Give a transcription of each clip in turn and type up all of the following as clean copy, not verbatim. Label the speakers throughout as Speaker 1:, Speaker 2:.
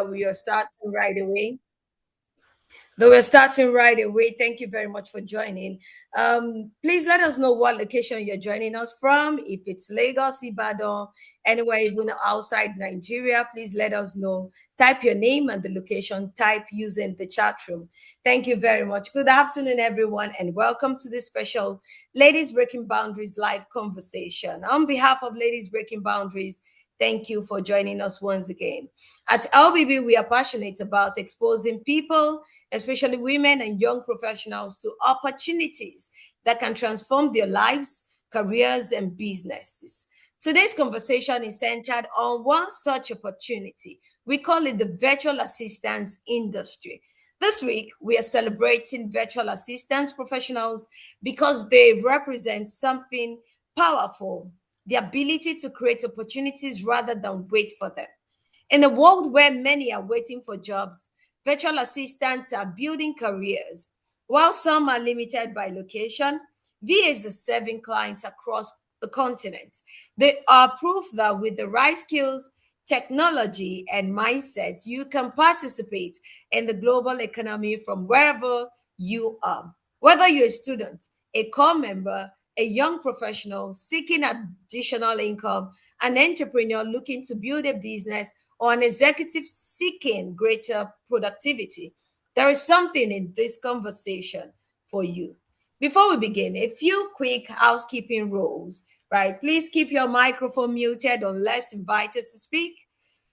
Speaker 1: We are starting right away. Though we're starting right away, thank you very much for joining. Please let us know what location you're joining us from. If it's Lagos, Ibadan, anywhere even outside Nigeria, please let us know. Type your name and the location, type using the chat room. Thank you very much. Good afternoon, everyone, and welcome to this special Ladies Breaking Boundaries live conversation. On behalf of Ladies Breaking Boundaries, thank you for joining us once again. At LBB, we are passionate about exposing people, especially women and young professionals, to opportunities that can transform their lives, careers, and businesses. Today's conversation is centered on one such opportunity. We call it the virtual assistance industry. This week, we are celebrating virtual assistance professionals because they represent something powerful, the ability to create opportunities rather than wait for them. In a world where many are waiting for jobs, virtual assistants are building careers. While some are limited by location, VAs are serving clients across the continent. They are proof that with the right skills, technology, and mindset, you can participate in the global economy from wherever you are. Whether you're a student, a core member, a young professional seeking additional income, an entrepreneur looking to build a business, or an executive seeking greater productivity, there is something in this conversation for you. Before we begin, a few quick housekeeping rules, right? Please keep your microphone muted unless invited to speak.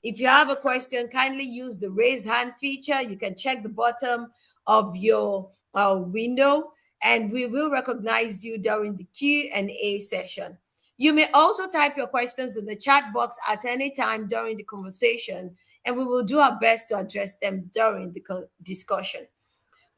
Speaker 1: If you have a question, kindly use the raise hand feature. You can check the bottom of your window, and we will recognize you during the Q&A session. You may also type your questions in the chat box at any time during the conversation, and we will do our best to address them during the discussion.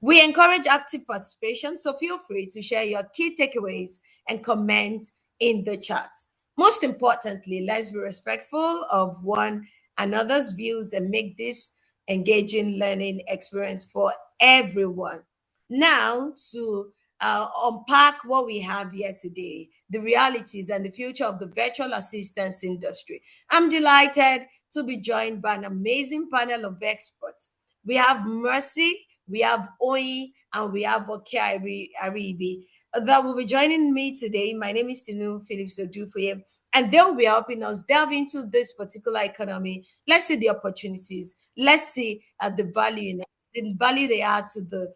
Speaker 1: We encourage active participation, so feel free to share your key takeaways and comment in the chat. Most importantly, let's be respectful of one another's views and make this engaging learning experience for everyone. Now, to unpack what we have here today, the realities and the future of the virtual assistance industry. I'm delighted to be joined by an amazing panel of experts. We have Mercy, we have Oyin, and we have Ariyibi that will be joining me today. My name is Tinu Philips-Odufuye, and they'll be helping us delve into this particular economy. Let's see the opportunities. Let's see the value they add to the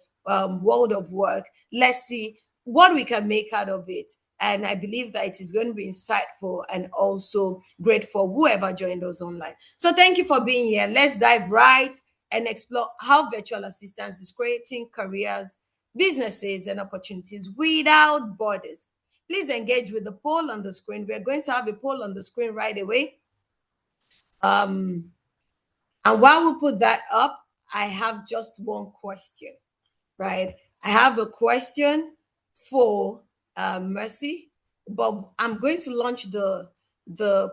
Speaker 1: world of work. Let's see what we can make out of it. And I believe that it is going to be insightful and also great for whoever joined us online. So thank you for being here. Let's dive right and explore how virtual assistance is creating careers, businesses, and opportunities without borders. Please engage with the poll on the screen. We're going to have a poll on the screen right away. And while we put that up, I have just one question, right? I have a question for Mercy, but I'm going to launch the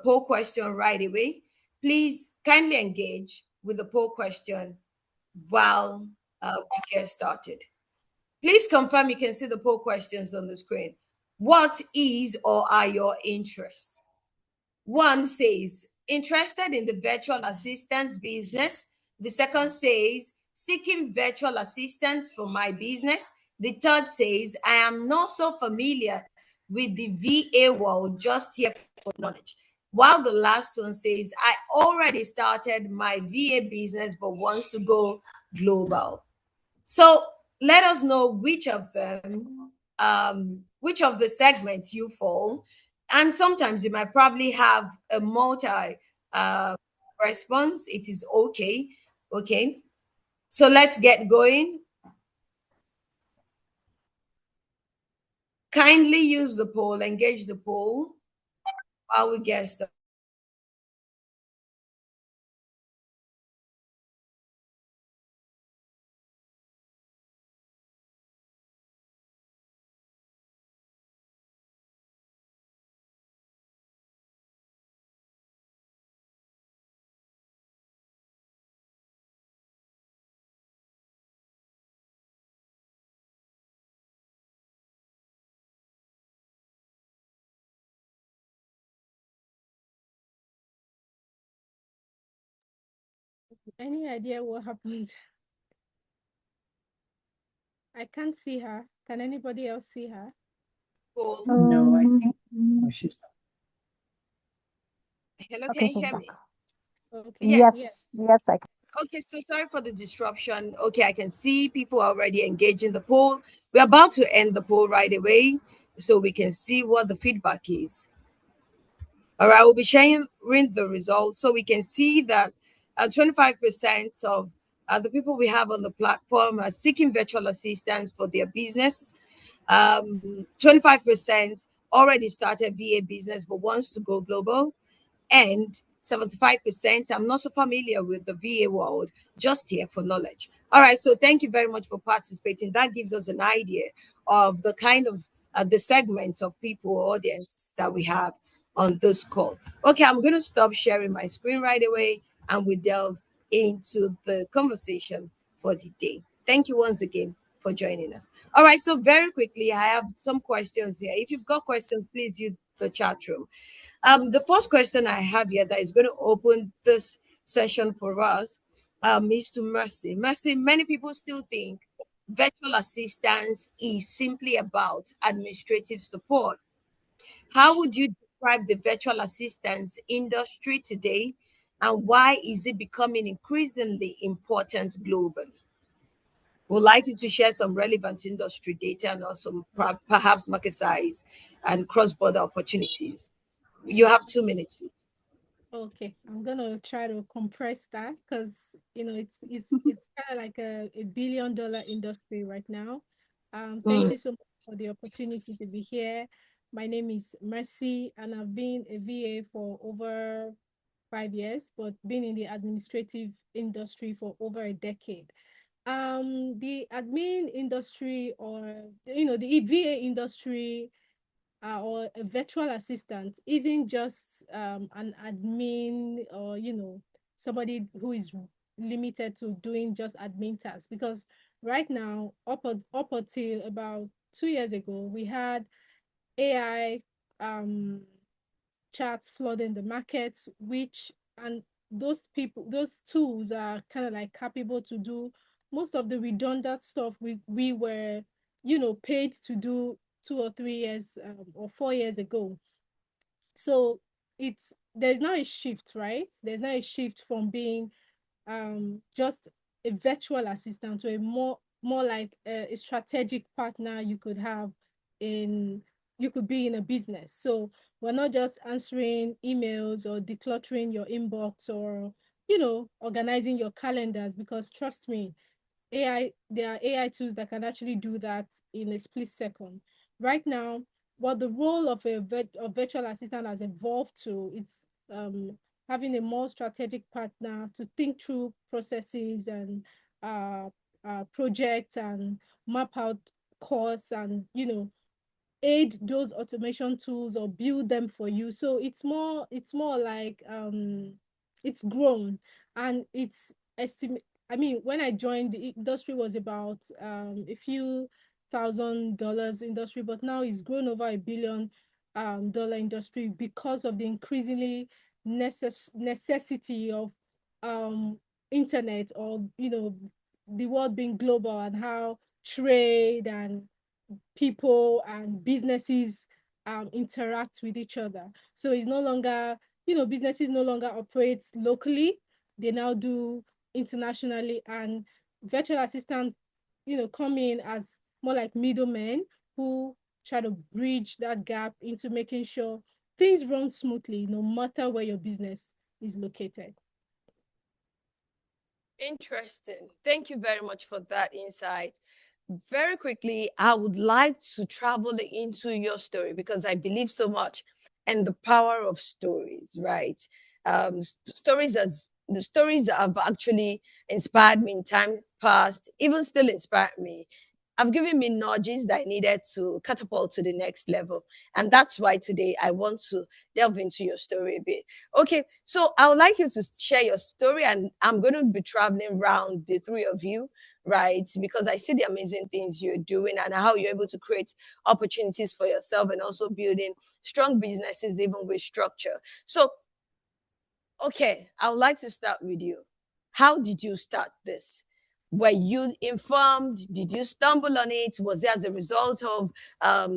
Speaker 1: poll question right away. Please kindly engage with the poll question while we get started. Please confirm you can see the poll questions on the screen. What is or are your interests? One says, interested in the virtual assistance business. The second says, seeking virtual assistance for my business. The third says, I am not so familiar with the VA world, just here for knowledge. While the last one says, I already started my VA business but wants to go global. So let us know which of them, which of the segments you fall. And sometimes you might probably have a multi uh, response. It is okay. Okay. So let's get going. Kindly use the poll, engage the poll while we get started.
Speaker 2: Any idea what happened? I can't see her. Can anybody else see her?
Speaker 1: Paul.
Speaker 3: No, I think oh, she's
Speaker 1: Hello, can
Speaker 4: Okay,
Speaker 1: you
Speaker 4: she's
Speaker 1: hear
Speaker 4: back.
Speaker 1: me?
Speaker 2: Okay.
Speaker 1: Yeah.
Speaker 2: Yeah.
Speaker 4: Yes, I can.
Speaker 1: Okay, so sorry for the disruption. Okay, I can see people are already engaged in the poll. We're about to end the poll right away so we can see what the feedback is. All right, we'll be sharing the results so we can see that 25% of the people we have on the platform are seeking virtual assistance for their business. 25% already started VA business but wants to go global, and 75% I'm not so familiar with the VA world, just here for knowledge. All right, so thank you very much for participating. That gives us an idea of the kind of the segments of people audience that we have on this call. Okay, I'm going to stop sharing my screen right away and we delve into the conversation for the day. Thank you once again for joining us. All right, so very quickly, I have some questions here. If you've got questions, please use the chat room. The first question I have here that is going to open this session for us is to Mercy. Mercy, many people still think virtual assistance is simply about administrative support. How would you describe the virtual assistance industry today, and why is it becoming increasingly important globally? We'd like you to share some relevant industry data and also perhaps market size and cross-border opportunities. You have 2 minutes, please.
Speaker 2: Okay. I'm gonna try to compress that because it's kind of like a billion-dollar industry right now. Thank
Speaker 1: Mm.
Speaker 2: you so much for the opportunity to be here. My name is Mercy, and I've been a VA for over 5 years, but been in the administrative industry for over a decade. The admin industry, or the VA industry, or a virtual assistant isn't just an admin, or somebody who is limited to doing just admin tasks, because right now, up until about 2 years ago, we had AI charts flooding the markets, which, and those tools are kind of like capable to do most of the redundant stuff we were paid to do 2 or 3 years, or 4 years ago. So there's now a shift, right? There's now a shift from being just a virtual assistant to a more like a strategic partner you could be in a business. So we're not just answering emails or decluttering your inbox, or organizing your calendars, because trust me, there are AI tools that can actually do that in a split second. Right now, what the role of a virtual assistant has evolved to, it's having a more strategic partner to think through processes and uh, projects, and map out costs, and aid those automation tools or build them for you. So it's more like it's grown, and it's estimate I mean, when I joined, the industry was about a few $1,000 industry, but now it's grown over $1 billion industry, because of the increasingly necessity of um internet, or the world being global, and how trade and people and businesses interact with each other. So it's no longer, businesses no longer operate locally; they now do internationally. And virtual assistants, come in as more like middlemen who try to bridge that gap into making sure things run smoothly, no matter where your business is located.
Speaker 1: Interesting. Thank you very much for that insight. Very quickly, I would like to travel into your story because I believe so much in the power of stories, right? Stories, as the stories that have actually inspired me in time past, even still inspire me, have given me nudges that I needed to catapult to the next level. And that's why today I want to delve into your story a bit. Okay, so I would like you to share your story, and I'm going to be traveling around the three of you, right? Because I see the amazing things you're doing and how you're able to create opportunities for yourself and also building strong businesses, even with structure. So, okay, I would like to start with you. How did you start this? Were you informed? Did you stumble on it? Was it as a result of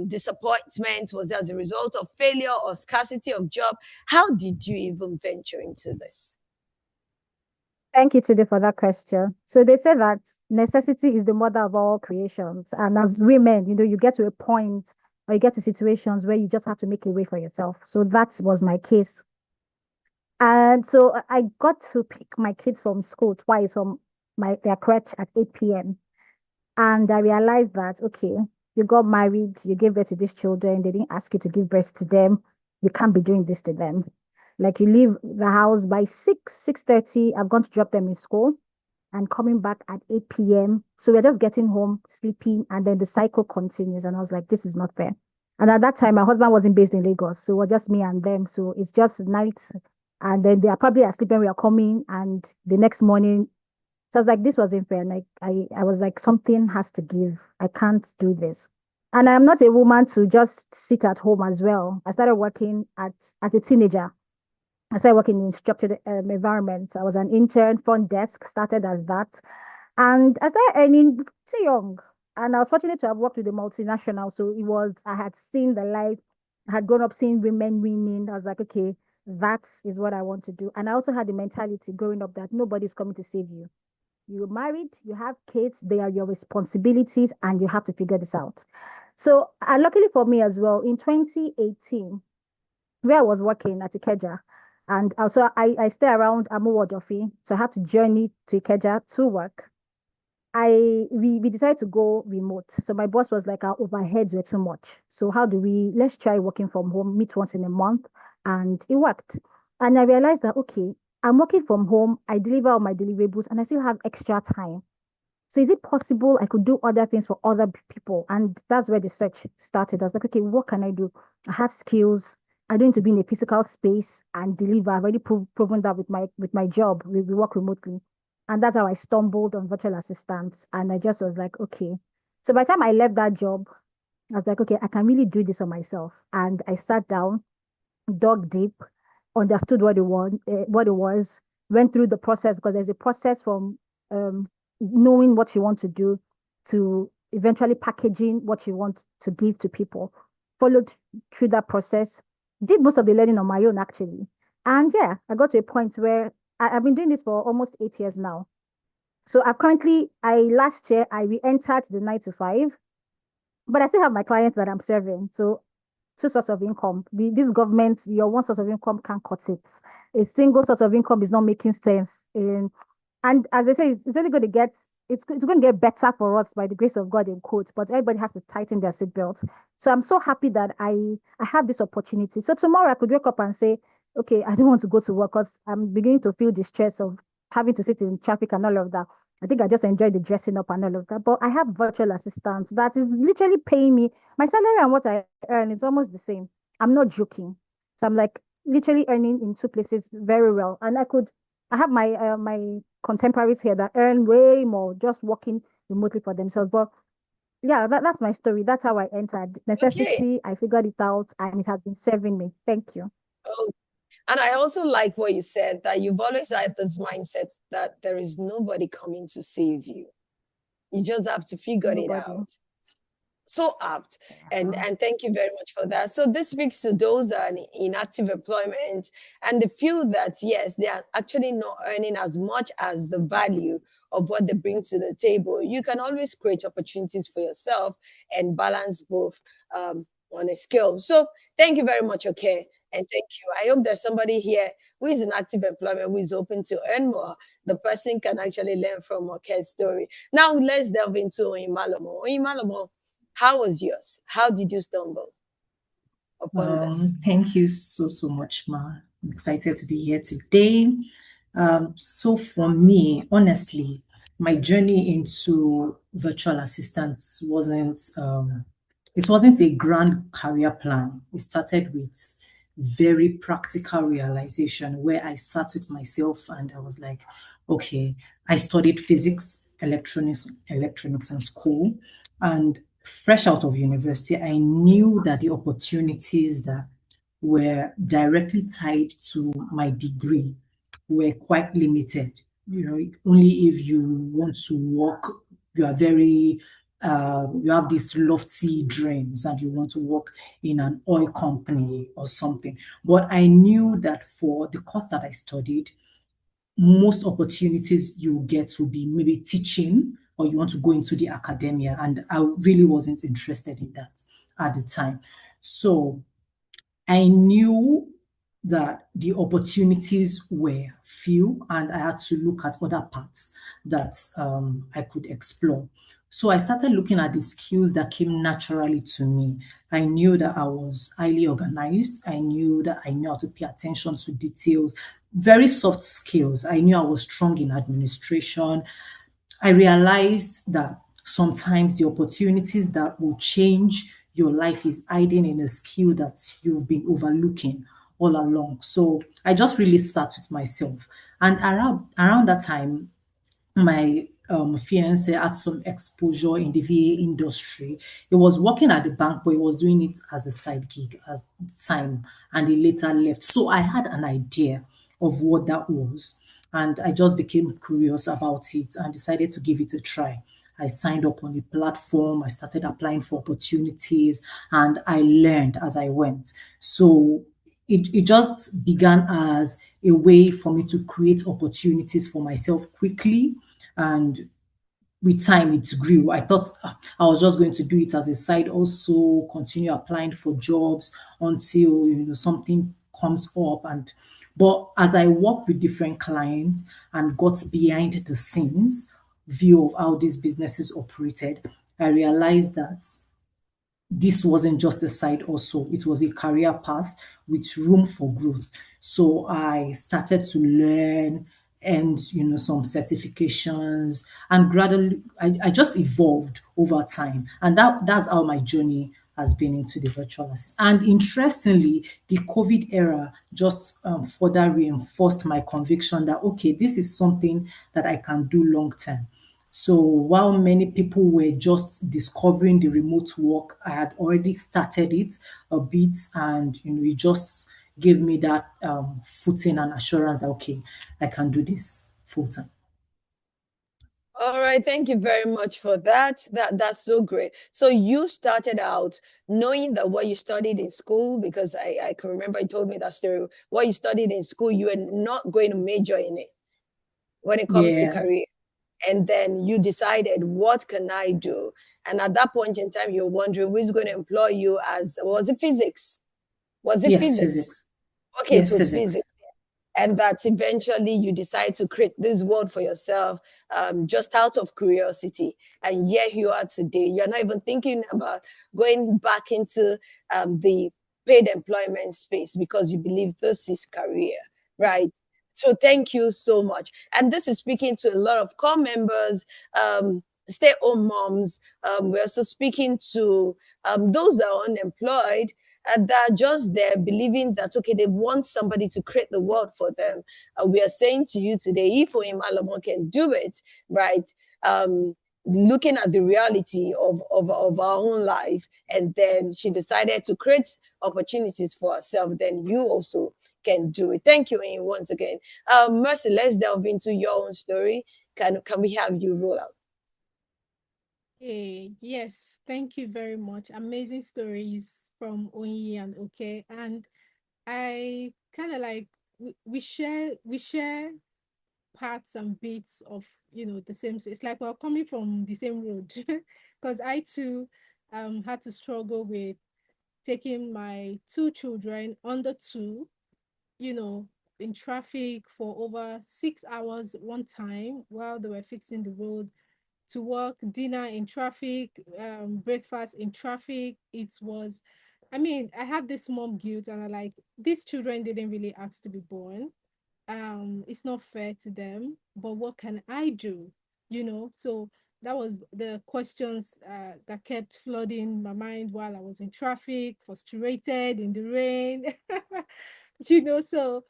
Speaker 1: disappointment? Was it as a result of failure or scarcity of job? How did you even venture into this?
Speaker 4: Thank you, Tinu, for that question. So they say that necessity is the mother of all creations. And as women, you get to a point or you get to situations where you just have to make a way for yourself. So that was my case. And so I got to pick my kids from school twice from their crèche at 8 p.m. And I realized that, okay, you got married, you gave birth to these children, they didn't ask you to give birth to them. You can't be doing this to them. Like you leave the house by 6:30. I've gone to drop them in school and coming back at 8 p.m. So we're just getting home, sleeping, and then the cycle continues. And I was like, this is not fair. And at that time, my husband wasn't based in Lagos. So it was just me and them. So it's just night. And then they are probably asleep when we are coming. And the next morning, so I was like, this wasn't fair. Like I was like, something has to give. I can't do this. And I'm not a woman to just sit at home as well. I started working at a teenager. I started working in structured environment. I was an intern, front desk, started as that. And I started earning pretty young. And I was fortunate to have worked with a multinational. So I had seen the life, I had grown up seeing women winning. I was like, okay, that is what I want to do. And I also had the mentality growing up that nobody's coming to save you. You're married, you have kids, they are your responsibilities, and you have to figure this out. So, luckily for me as well, in 2018, where I was working at Ikeja, and also I stay around Omowa, so I have to journey to Ikeja to work. We decided to go remote. So my boss was like, our overheads were too much. So let's try working from home, meet once in a month. And it worked. And I realized that, okay, I'm working from home, I deliver all my deliverables, and I still have extra time. So is it possible I could do other things for other people? And that's where the search started. I was like, okay, what can I do? I have skills. I don't need to be in a physical space and deliver. I've already proven that with my job. We work remotely. And that's how I stumbled on virtual assistants. And I just was like, okay. So by the time I left that job, I was like, okay, I can really do this on myself. And I sat down, dug deep, understood what it was, went through the process because there's a process from um, knowing what you want to do to eventually packaging what you want to give to people. Followed through that process, did most of the learning on my own actually, and yeah, I got to a point where I've been doing this for almost 8 years now. So I last year I re-entered the 9 to 5, but I still have my clients that I'm serving. So two sources of income. This government, your one source of income can't cut it. A single source of income is not making sense. And as I say, it's only going to it's going to get better for us by the grace of God in quotes, but everybody has to tighten their seatbelts. So I'm so happy that I have this opportunity. So tomorrow I could wake up and say, okay, I don't want to go to work because I'm beginning to feel the stress of having to sit in traffic and all of that. I think I just enjoy the dressing up and all of that. But I have virtual assistants that is literally paying me my salary and what I earn is almost the same. I'm not joking. So I'm like literally earning in two places very well. And I have my contemporaries here that earn way more just working remotely for themselves. But yeah, that's my story. That's how I entered.
Speaker 1: Okay.
Speaker 4: Necessity, I figured it out and it has been serving me. Thank you.
Speaker 1: Oh, and I also like what you said that you've always had this mindset that there is nobody coming to save you. You just have to figure it
Speaker 4: Nobody.
Speaker 1: out. So apt, and
Speaker 4: Yeah.
Speaker 1: thank you very much for that. So this speaks to those that are in active employment and the few that yes, they are actually not earning as much as the value of what they bring to the table. You can always create opportunities for yourself and balance both on a scale. So thank you very much, okay. And thank you. I hope there's somebody here who is in active employment who is open to earn more. The person can actually learn from Oke's story. Now let's delve into Oyin Malomo. Oyin Malomo, how was yours? How did you stumble upon this?
Speaker 3: Thank you so much, Ma. I'm excited to be here today. So for me, honestly, my journey into virtual assistance wasn't a grand career plan. It started with very practical realization where I sat with myself and I was like, okay, I studied physics, electronics in school, and fresh out of university, I knew that the opportunities that were directly tied to my degree were quite limited. only if you want to work, you are very, you have these lofty dreams and you want to work in an oil company or something. But I knew that for the course that I studied, most opportunities you get will be maybe teaching or you want to go into the academia. And I really wasn't interested in that at the time. So I knew that the opportunities were few and I had to look at other paths that I could explore. So I started looking at the skills that came naturally to me. I knew that I was highly organized. I knew that I knew how to pay attention to details, very soft skills. I knew I was strong in administration. I realized that sometimes the opportunities that will change your life is hiding in a skill that you've been overlooking all along. So I just really sat with myself. And around that time, my fiance had some exposure in the VA industry. He was working at the bank, but he was doing it as a side gig at the time, and he later left. So I had an idea of what that was, and I just became curious about it and decided to give it a try. I signed up on the platform, I started applying for opportunities, and I learned as I went. So it just began as a way for me to create opportunities for myself quickly. And with time, it grew. I thought I was just going to do it as a side, also continue applying for jobs until something comes up. And but as I worked with different clients and got behind the scenes view of how these businesses operated, I realized that this wasn't just a side also, it was a career path with room for growth. So I started to learn and some certifications, and gradually I just evolved over time, and that's how my journey has been into the virtual and interestingly, the COVID era just further reinforced my conviction that okay, this is something that I can do long term. So while many people were just discovering the remote work, I had already started it a bit, and it just gave me that footing and assurance that okay, I can do this full time.
Speaker 1: All right, thank you very much for that. That's so great. So you started out knowing that what you studied in school, because I can remember you told me that story. What you studied in school, you were not going to major in it when it comes to
Speaker 3: Yeah.
Speaker 1: career. And then you decided, what can I do? And at that point in time, you're wondering who's going to employ you as, was it physics? Was it
Speaker 3: Yes,
Speaker 1: physics?
Speaker 3: physics.
Speaker 1: Okay, it
Speaker 3: Yes,
Speaker 1: was
Speaker 3: physics.
Speaker 1: physics. And that eventually you decide to create this world for yourself, just out of curiosity. And here you are today. You're not even thinking about going back into the paid employment space because you believe this is career, right? So thank you so much. And this is speaking to a lot of core members, stay-at-home moms. We're also speaking to those that are unemployed, and they're just there believing that okay, they want somebody to create the world for them. We are saying to you today, if Oyin Malomo can do it, right? Looking at the reality of our own life, and then she decided to create opportunities for herself, then you also can do it. Thank you, Oyin, once again. Mercy, let's delve into your own story. Can we have you roll out?
Speaker 2: Yes, thank you very much. Amazing stories from Oyin and Okay. And I kind of like we share parts and bits of the same. So it's like we're coming from the same road because I too had to struggle with taking my two children under two, you know, in traffic for over 6 hours one time while they were fixing the road to work, dinner in traffic, breakfast in traffic. It was, I mean, I had this mom guilt, and I like these children didn't really ask to be born. It's not fair to them, but what can I do? So that was the questions that kept flooding my mind while I was in traffic, frustrated in the rain. So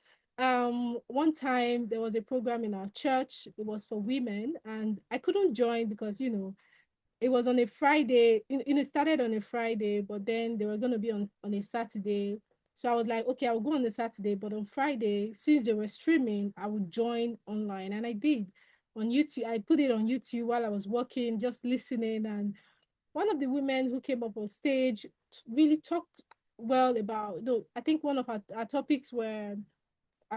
Speaker 2: one time there was a program in our church. It was for women, and I couldn't join because it was on a Friday. It started on a Friday, but then they were going to be on a Saturday. So I was like, okay, I'll go on the Saturday, but on Friday, since they were streaming, I would join online. And I did on YouTube. I put it on YouTube while I was working, just listening. And one of the women who came up on stage really talked well about, though, I think one of our topics were uh,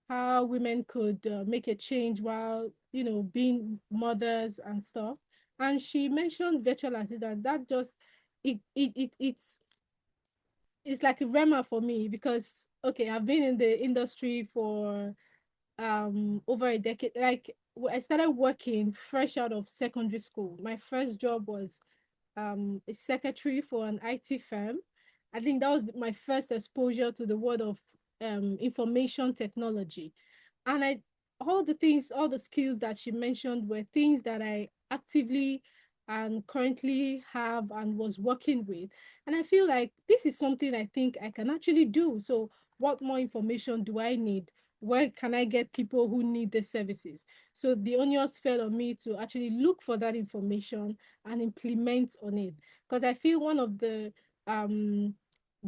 Speaker 2: how women could make a change while, being mothers and stuff. And she mentioned virtual assistant. That just, it's like a rema for me because, okay, I've been in the industry for over a decade. Like, I started working fresh out of secondary school. My first job was a secretary for an IT firm. I think that was my first exposure to the world of information technology. And all the skills that she mentioned were things that I actively and currently have and was working with. And I feel like this is something I think I can actually do. So what more information do I need? Where can I get people who need the services? So the onus fell on me to actually look for that information and implement on it. Because I feel one of the um,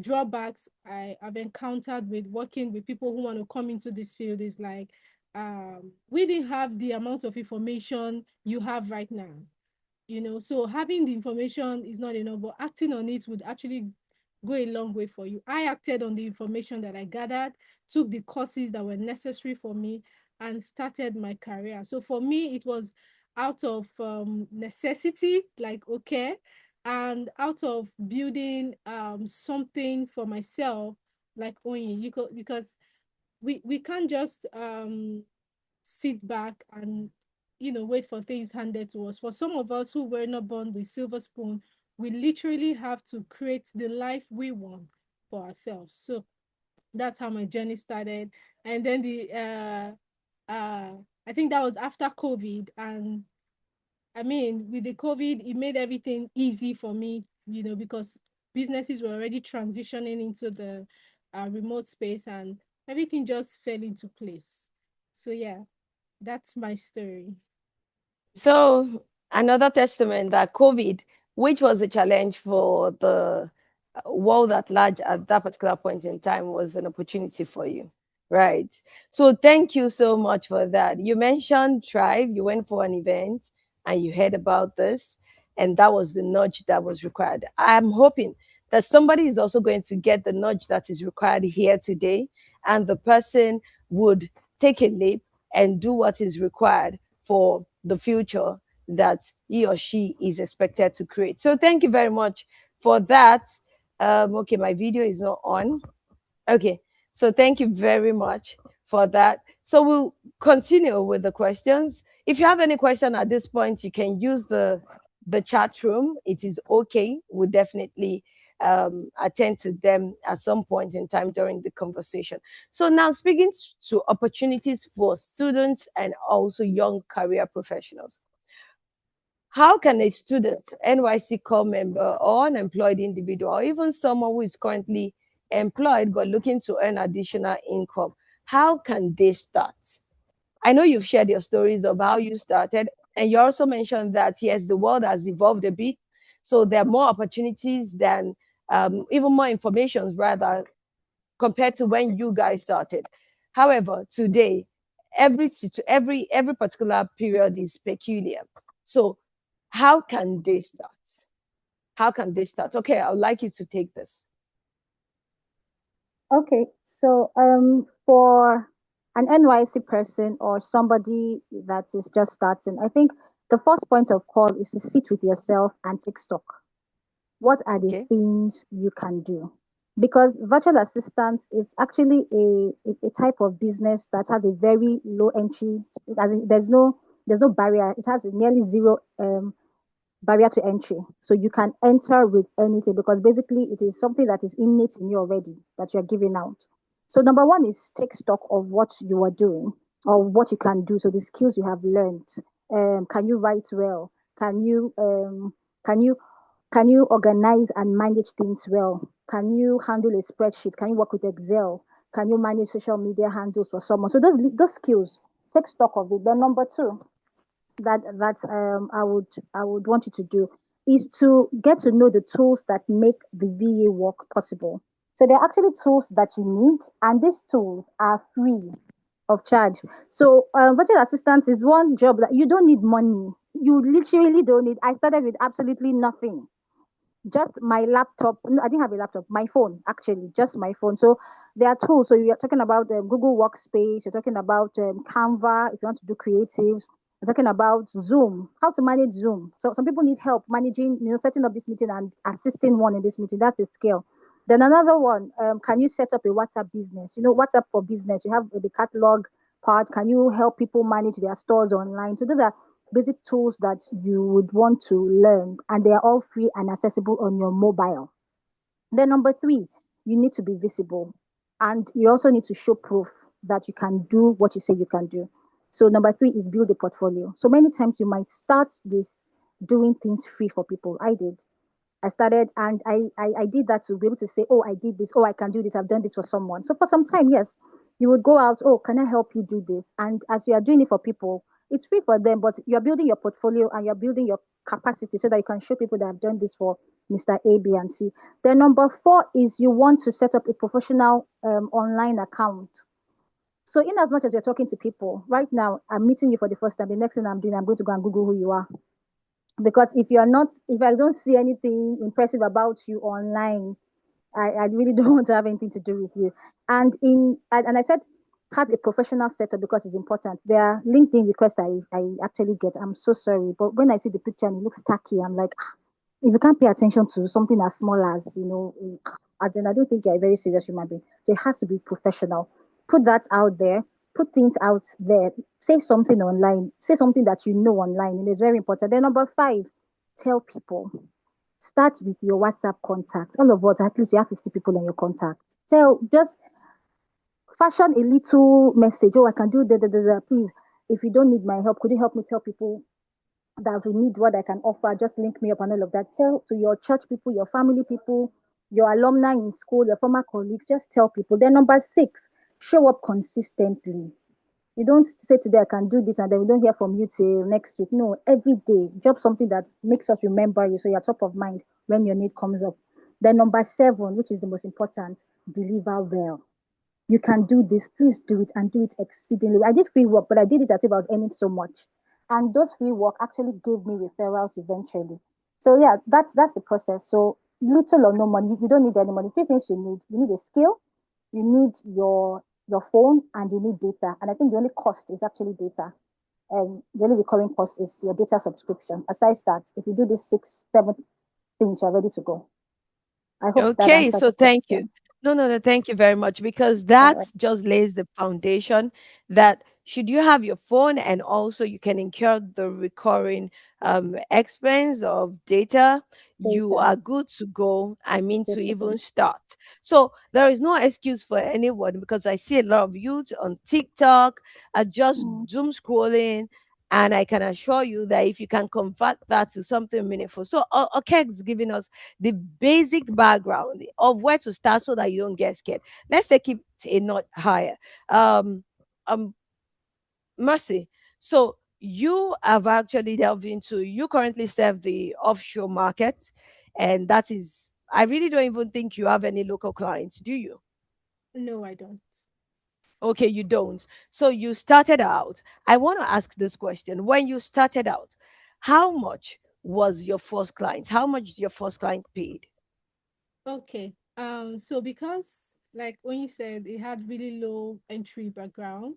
Speaker 2: drawbacks I've encountered with working with people who want to come into this field is like, we didn't have the amount of information you have right now. So having the information is not enough, but acting on it would actually go a long way for you. I acted on the information that I gathered, took the courses that were necessary for me, and started my career. So for me, it was out of necessity, like, okay, and out of building something for myself, like Oyin, because we can't just sit back and wait for things handed to us. For some of us who were not born with silver spoon, we literally have to create the life we want for ourselves. So that's how my journey started. And then I think that was after COVID. And I mean, with the COVID, it made everything easy for me, because businesses were already transitioning into the remote space, and everything just fell into place. So yeah, that's my story.
Speaker 1: So, another testament that COVID, which was a challenge for the world at large at that particular point in time, was an opportunity for you, right? So, thank you so much for that. You mentioned Tribe, you went for an event and you heard about this, and that was the nudge that was required. I'm hoping that somebody is also going to get the nudge that is required here today, and the person would take a leap and do what is required for the future that he or she is expected to create. So thank you very much for that. Okay, my video is not on. Okay, so thank you very much for that. So we'll continue with the questions. If you have any question at this point, you can use the chat room. It is okay. We'll definitely attend to them at some point in time during the conversation. So now speaking to opportunities for students and also young career professionals. How can a student, NYC core member, or unemployed individual, or even someone who is currently employed but looking to earn additional income, how can they start? I know you've shared your stories of how you started, and you also mentioned that, yes, the world has evolved a bit. So there are more opportunities than even more information, rather, compared to when you guys started. However, today, every particular period is peculiar. So how can they start? How can they start? Okay, I would like you to take this.
Speaker 4: Okay, so for an NYC person or somebody that is just starting, I think the first point of call is to sit with yourself and take stock. What are the
Speaker 1: Okay.
Speaker 4: things you can do? Because virtual assistant is actually a type of business that has a very low entry. As in, there's no barrier. It has nearly zero barrier to entry. So you can enter with anything because basically it is something that is innate in you already that you're giving out. So number one is take stock of what you are doing or what you can do. So the skills you have learned. Can you write well? Can you can you can you organize and manage things well? Can you handle a spreadsheet? Can you work with Excel? Can you manage social media handles for someone? So those skills, take stock of it. Then number two, that I would want you to do is to get to know the tools that make the VA work possible. So they're actually tools that you need, and these tools are free of charge. So virtual assistant is one job that you don't need money. You literally don't need. I started with absolutely nothing, just my laptop. No, I didn't have a laptop. My phone, actually, just my phone. So there are tools. So you're talking about Google Workspace. You're talking about Canva if you want to do creatives. You're talking about Zoom, how to manage Zoom. So some people need help managing, setting up this meeting and assisting one in this meeting. That's a skill. Then another one, can you set up a WhatsApp business? WhatsApp for business. You have the catalog part. Can you help people manage their stores online? So those are basic tools that you would want to learn, and they are all free and accessible on your mobile. Then number three, you need to be visible, and you also need to show proof that you can do what you say you can do. So number three is build a portfolio. So many times you might start with doing things free for people. I did. I started, and I did that to be able to say, oh, I did this, oh, I can do this, I've done this for someone. So for some time, yes, you would go out, oh, can I help you do this? And as you are doing it for people, it's free for them, but you're building your portfolio and you're building your capacity so that you can show people that have done this for Mr. A, B, and C. Then number four is you want to set up a professional online account. So in as much as you're talking to people, right now, I'm meeting you for the first time. The next thing I'm doing, I'm going to go and Google who you are, because if I don't see anything impressive about you online, I really don't want to have anything to do with you. And I said have a professional setup because it's important. There are LinkedIn requests I actually get. I'm so sorry, but when I see the picture and it looks tacky, I'm like, if you can't pay attention to something as small as, as in, I don't think you're a very serious human being. So it has to be professional. Put that out there. Put things out there. Say something online. Say something that you know online. And it's very important. Then number five, tell people. Start with your WhatsApp contacts. All of us, at least you have 50 people in your contacts. Just fashion a little message. Oh, I can do that. Please, if you don't need my help, could you help me tell people that we need what I can offer? Just link me up and all of that. Tell to your church people, your family people, your alumni in school, your former colleagues. Just tell people. Then number six, show up consistently. You don't say today I can do this and then we don't hear from you till next week. No, every day, drop something that makes us remember you so you're top of mind when your need comes up. Then number seven, which is the most important, deliver well. You can do this. Please do it and do it exceedingly. I did free work, but I did it as if I was earning so much. And those free work actually gave me referrals eventually. So yeah, that's the process. So little or no money, you don't need any money. Three things you need. You need a skill, you need your phone, and you need data. And I think the only cost is actually data. The only recurring cost is your data subscription. Aside that, if you do these six, seven things, you're ready to go. I hope that
Speaker 1: Okay,
Speaker 4: answered
Speaker 1: so
Speaker 4: the
Speaker 1: thank you.
Speaker 4: question.
Speaker 1: No, no, no, thank you very much because
Speaker 4: All right.
Speaker 1: that just lays the foundation that should you have your phone and also you can incur the recurring expense of data, you
Speaker 4: Data,
Speaker 1: are good to go. I mean, to even
Speaker 4: definitely.
Speaker 1: start. So there is no excuse for anyone because I see a lot of youth on TikTok are just
Speaker 4: Mm.
Speaker 1: doom scrolling. And I can assure you that if you can convert that to something meaningful. So, Okeg's giving us the basic background of where to start so that you don't get scared. Let's take it a notch higher. Um, um, Mercy. So you have actually delved into. You currently serve the offshore market, and that is. I really don't even think you have any local clients, do you?
Speaker 2: No, I don't.
Speaker 1: Okay, you don't. So you started out. I want to ask this question. When you started out, how much was your first client? How much your first client paid?
Speaker 2: Okay. So because like when you said it had really low entry background,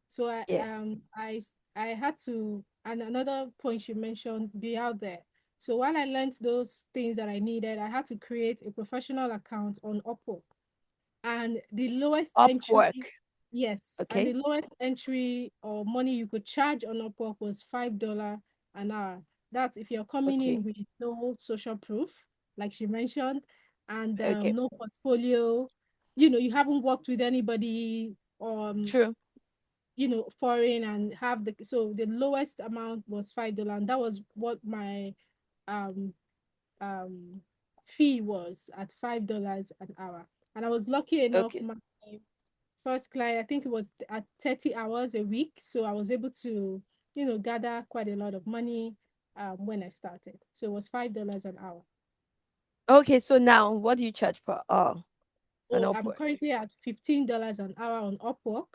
Speaker 2: so
Speaker 1: Yeah.
Speaker 2: I had to, and another point you mentioned, be out there. So while I learned those things that I needed, I had to create a professional account on Upwork. And the lowest entry,
Speaker 1: Upwork.
Speaker 2: yes, and the
Speaker 1: Okay.
Speaker 2: lowest entry or money you could charge on Upwork was $5 an hour. That's if you're coming
Speaker 1: Okay.
Speaker 2: in with no social proof, like she mentioned, and
Speaker 1: Okay.
Speaker 2: no portfolio. You haven't worked with anybody,
Speaker 1: True.
Speaker 2: foreign, and have the lowest amount was $5, and that was what my um um fee was at $5 an hour. And I was lucky enough,
Speaker 1: Okay.
Speaker 2: my first client, I think it was at 30 hours a week. So I was able to, gather quite a lot of money when I started. So it was $5 an hour.
Speaker 1: Okay. So now, what do you charge per hour?
Speaker 2: Oh, I'm
Speaker 1: Upward.
Speaker 2: currently at $15 an hour on Upwork.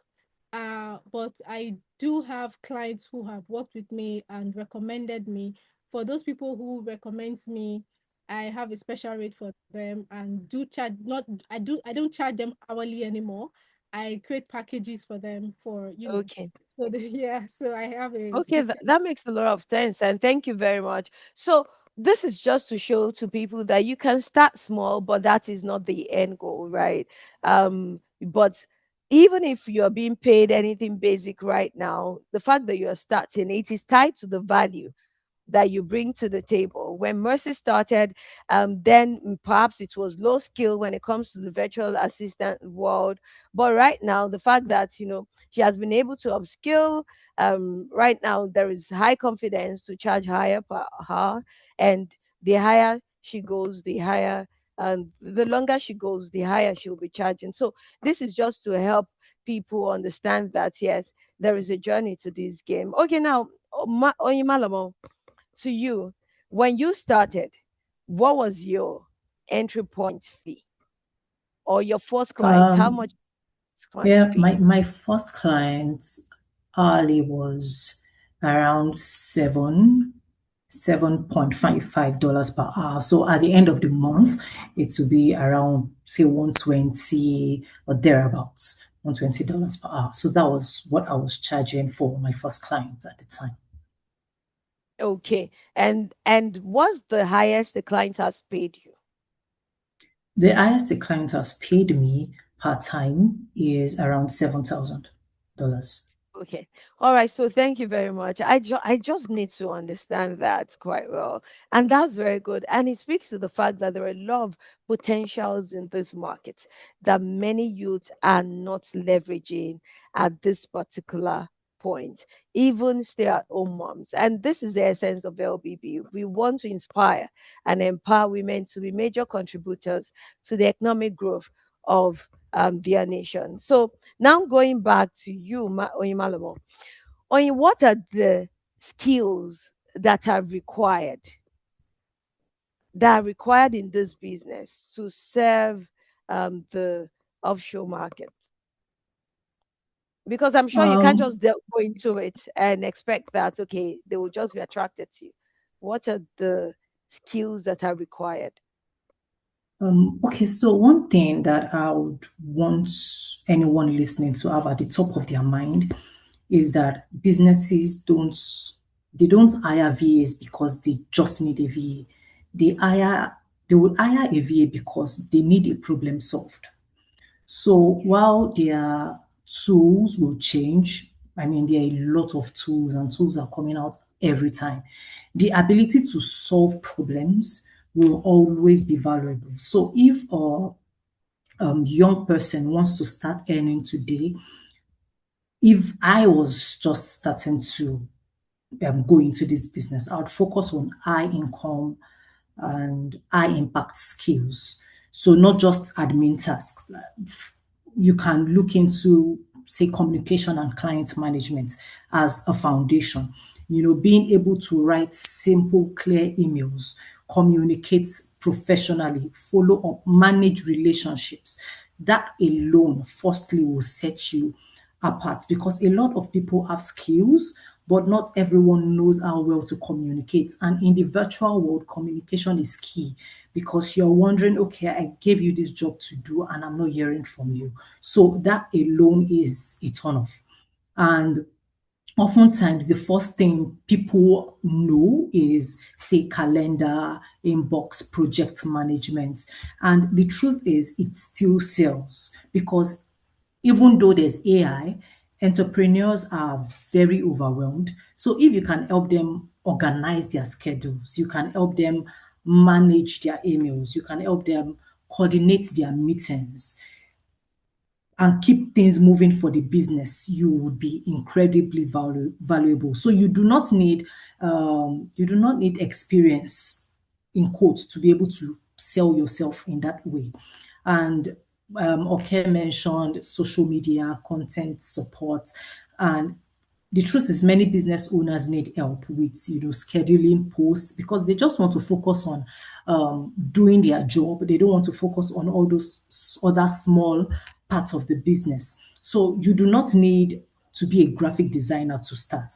Speaker 2: But I do have clients who have worked with me and recommended me. For those people who recommends me, I have a special rate for them and do charge not I don't charge them hourly anymore. I create packages for them for,
Speaker 1: Okay.
Speaker 2: so yeah, so I have a
Speaker 1: Okay,
Speaker 2: system.
Speaker 1: that makes a lot of sense, and thank you very much. So, this is just to show to people that you can start small, but that is not the end goal, right? But even if you're being paid anything basic right now, the fact that you're starting, it is tied to the value that you bring to the table. When Mercy started, then perhaps it was low skill when it comes to the virtual assistant world. But right now, the fact that she has been able to upskill, right now there is high confidence to charge higher per hour, and the higher she goes, the higher. And the longer she goes, the higher she'll be charging. So this is just to help people understand that yes, there is a journey to this game. Okay, now, Oyin Malomo, to you, when you started, what was your entry point fee or your first client? How much
Speaker 3: Um,
Speaker 1: client
Speaker 3: yeah,
Speaker 1: fee?
Speaker 3: my first client hourly was around $7.55 per hour. So at the end of the month, it will be around say 120 or thereabouts, $120 per hour. So that was what I was charging for my first client at the time.
Speaker 1: Okay. And what's the highest the client has paid you?
Speaker 3: The highest the client has paid me per time is around $7,000.
Speaker 1: Okay. All right. So thank you very much. I just need to understand that quite well. And that's very good. And it speaks to the fact that there are a lot of potentials in this market that many youths are not leveraging at this particular point, even stay-at-home moms. And this is the essence of LBB. We want to inspire and empower women to be major contributors to the economic growth of their nation. So now going back to you, Oyin Malomo. Oyin, what are the skills that are required in this business to serve the offshore market? Because I'm sure you can't just
Speaker 3: Um,
Speaker 1: go into it and expect that, okay, they will just be attracted to you. What are the skills that are required?
Speaker 3: okay, so one thing that I would want anyone listening to have at the top of their mind is that businesses don't hire VAs because they just need a VA. They will hire a VA because they need a problem solved. So while their tools will change, I mean, there are a lot of tools and tools are coming out every time. The ability to solve problems will always be valuable. so if a young person wants to start earning today, if I was just starting to go into this business, I would focus on high income and high impact skills. So not just admin tasks. You can look into, say, communication and client management as a foundation. Being able to write simple, clear emails, communicate professionally, follow up, manage relationships. That alone, firstly, will set you apart because a lot of people have skills, but not everyone knows how well to communicate. And in the virtual world, communication is key because you're wondering, okay, I gave you this job to do and I'm not hearing from you. So that alone is a turn off. And oftentimes, the first thing people know is, say, calendar, inbox, project management. And the truth is, it still sells because even though there's AI, entrepreneurs are very overwhelmed. So if you can help them organize their schedules, you can help them manage their emails, you can help them coordinate their meetings, and keep things moving for the business, you would be incredibly valuable. So you do not need experience in quotes to be able to sell yourself in that way. And Oke mentioned social media, content support, and the truth is many business owners need help with scheduling posts because they just want to focus on doing their job. They don't want to focus on all those other small parts of the business. So you do not need to be a graphic designer to start.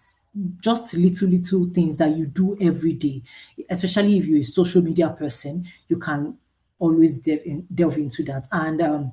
Speaker 3: Just little things that you do every day, especially if you're a social media person, you can always delve into that. And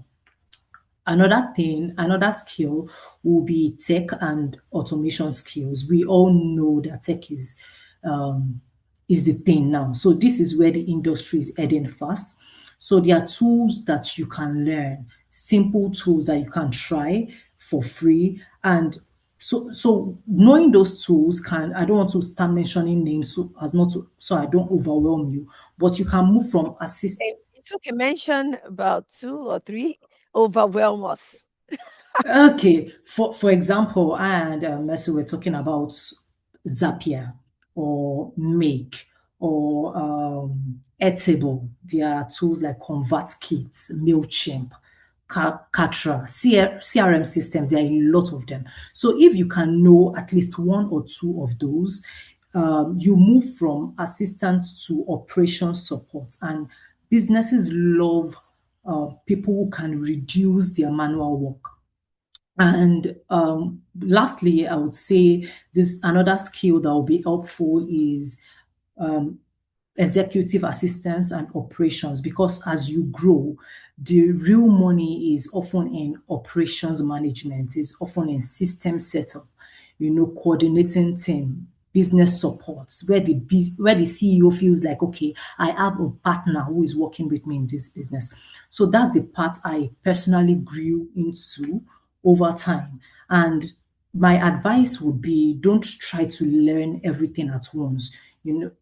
Speaker 3: another thing, another skill will be tech and automation skills. We all know that tech is the thing now. So this is where the industry is heading fast. So there are tools that you can learn, simple tools that you can try for free. And so knowing those tools can, I don't want to start mentioning names so as not to, so I don't overwhelm you, but you can move from assist.
Speaker 1: It's okay. Mention about 2 or 3. Overwhelm us.
Speaker 3: Okay, for example, I and Mercy were talking about Zapier or Make or Airtable. There are tools like ConvertKit, Mailchimp, Katra, CRM systems. There are a lot of them. So if you can know at least one or two of those, you move from assistant to operation support, and businesses love people who can reduce their manual work. And lastly, I would say this another skill that will be helpful is executive assistance and operations, because as you grow, the real money is often in operations management, is often in system setup, coordinating team, business support, where the CEO feels like, okay, I have a partner who is working with me in this business. So that's the part I personally grew into over time. And my advice would be don't try to learn everything at once. You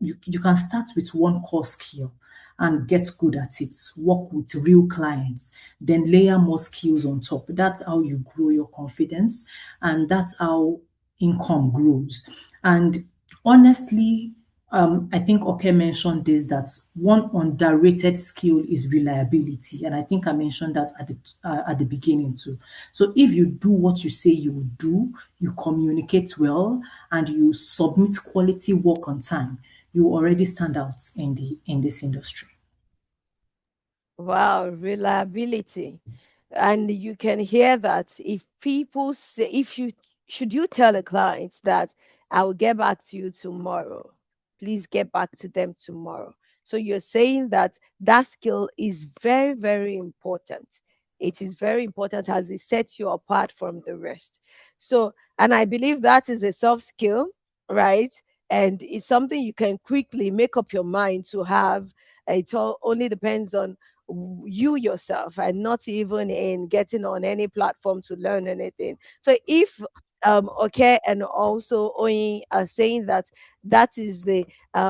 Speaker 3: can start with one core skill and get good at it, work with real clients, then layer more skills on top. That's how you grow your confidence, and that's how income grows. And honestly, I think Oke mentioned this, that one underrated skill is reliability, and I think I mentioned that at the beginning too. So if you do what you say you will do, you communicate well, and you submit quality work on time, you already stand out in this industry.
Speaker 1: Wow, reliability. And you can hear that if people say, if you should you tell a client that I will get back to you tomorrow, please get back to them tomorrow. So you're saying that that skill is very, very important. It is very important as it sets you apart from the rest. So, and I believe that is a soft skill, right? And it's something you can quickly make up your mind to have. It all only depends on you yourself and not even in getting on any platform to learn anything. So if okay, and also Oyin are saying that that is the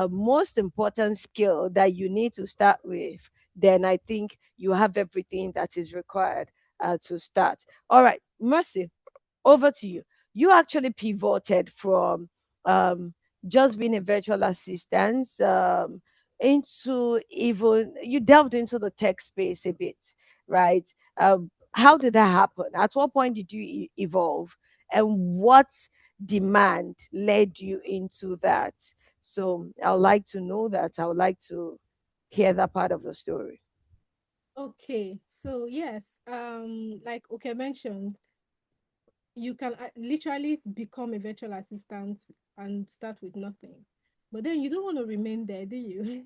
Speaker 1: most important skill that you need to start with, then I think you have everything that is required to start. All right, Mercy, over to you. You actually pivoted from um, just being a virtual assistant into even you delved into the tech space a bit, right? How did that happen? At what point did you evolve, and what demand led you into that? So I would like to know that. I would like to hear that part of the story.
Speaker 2: Okay, so yes, like okay mentioned, you can literally become a virtual assistant and start with nothing. But then you don't want to remain there, do you?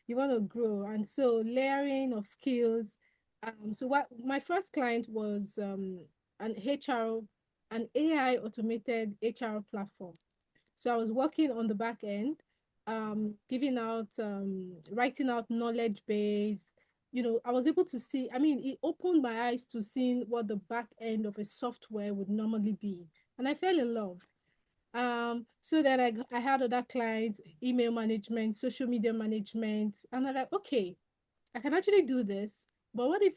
Speaker 2: You want to grow. And so layering of skills. So what my first client was an HR, an AI automated HR platform. So I was working on the back end, giving out, writing out knowledge base. I was able to see, I mean, it opened my eyes to seeing what the back end of a software would normally be. And I fell in love. So then I had other clients, email management, social media management, and I'm like, okay, I can actually do this, but what if,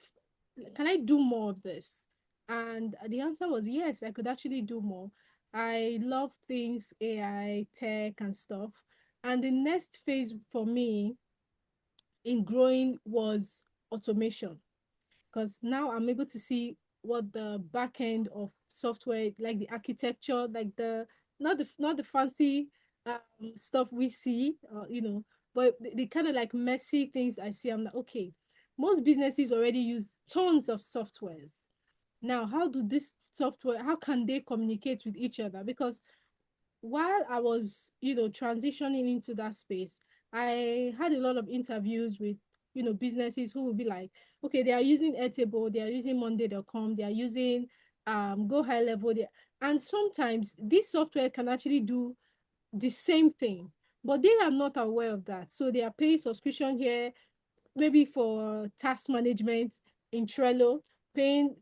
Speaker 2: can I do more of this? And the answer was yes, I could actually do more. I love things AI, tech, and stuff. And the next phase for me in growing was automation, because now I'm able to see what the back end of software, like the architecture, like the not the fancy stuff we see, but the kind of like messy things I see. I'm like, okay, most businesses already use tons of softwares. Now, how do this software, how can they communicate with each other? Because while I was, transitioning into that space, I had a lot of interviews with, businesses who would be like, okay, they are using Airtable, they are using Monday.com, they are using Go High Level. And sometimes this software can actually do the same thing, but they are not aware of that. So they are paying subscription here, maybe for task management in Trello, paying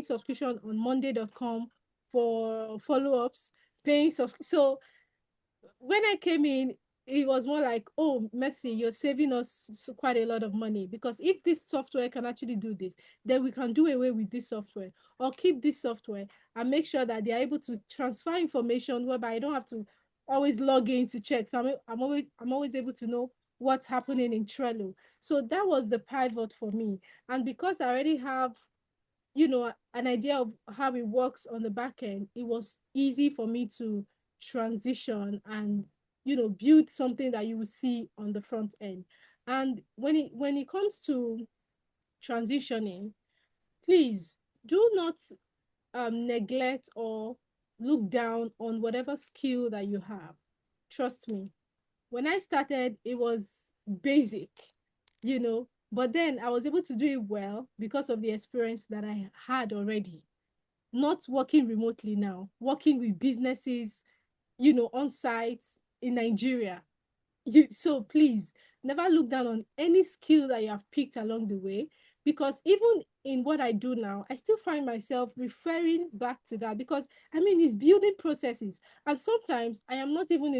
Speaker 2: subscription on Monday.com for follow-ups, so when I came in, it was more like, oh, Mercy, you're saving us quite a lot of money, because if this software can actually do this, then we can do away with this software or keep this software and make sure that they are able to transfer information whereby I don't have to always log in to check. So I'm always able to know what's happening in Trello. So that was the pivot for me. And because I already have an idea of how it works on the back end, it was easy for me to transition and build something that you will see on the front end. And when it comes to transitioning, please do not neglect or look down on whatever skill that you have. Trust me, when I started, it was basic, but then I was able to do it well because of the experience that I had already. Not working remotely now, working with businesses, on site in Nigeria. So please never look down on any skill that you have picked along the way, because even in what I do now, I still find myself referring back to that, because I mean it's building processes. And sometimes I am not even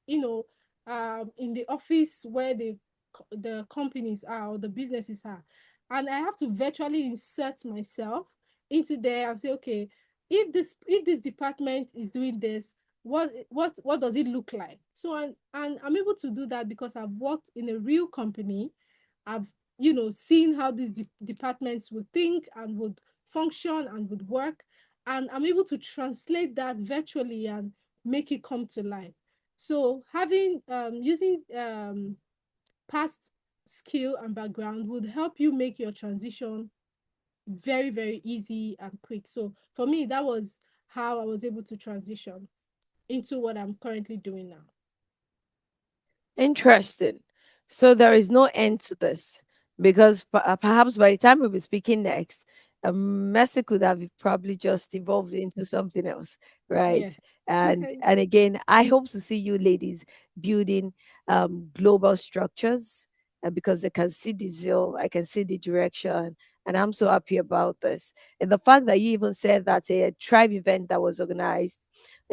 Speaker 2: in the office where the companies are or the businesses are, and I have to virtually insert myself into there and say, okay, if this department is doing this, what does it look like? So and I'm able to do that because I've worked in a real company. I've seen how these departments would think and would function and would work, and I'm able to translate that virtually and make it come to life. So having using past skill and background would help you make your transition very, very easy and quick. So for me, that was how I was able to transition into what I'm currently doing now.
Speaker 1: Interesting. So there is no end to this, because perhaps by the time we'll be speaking next, Mercy could have probably just evolved into something else, right?
Speaker 2: Yeah.
Speaker 1: And again, I hope to see you ladies building global structures, because I can see the zeal, I can see the direction, and I'm so happy about this. And the fact that you even said that a tribe event that was organized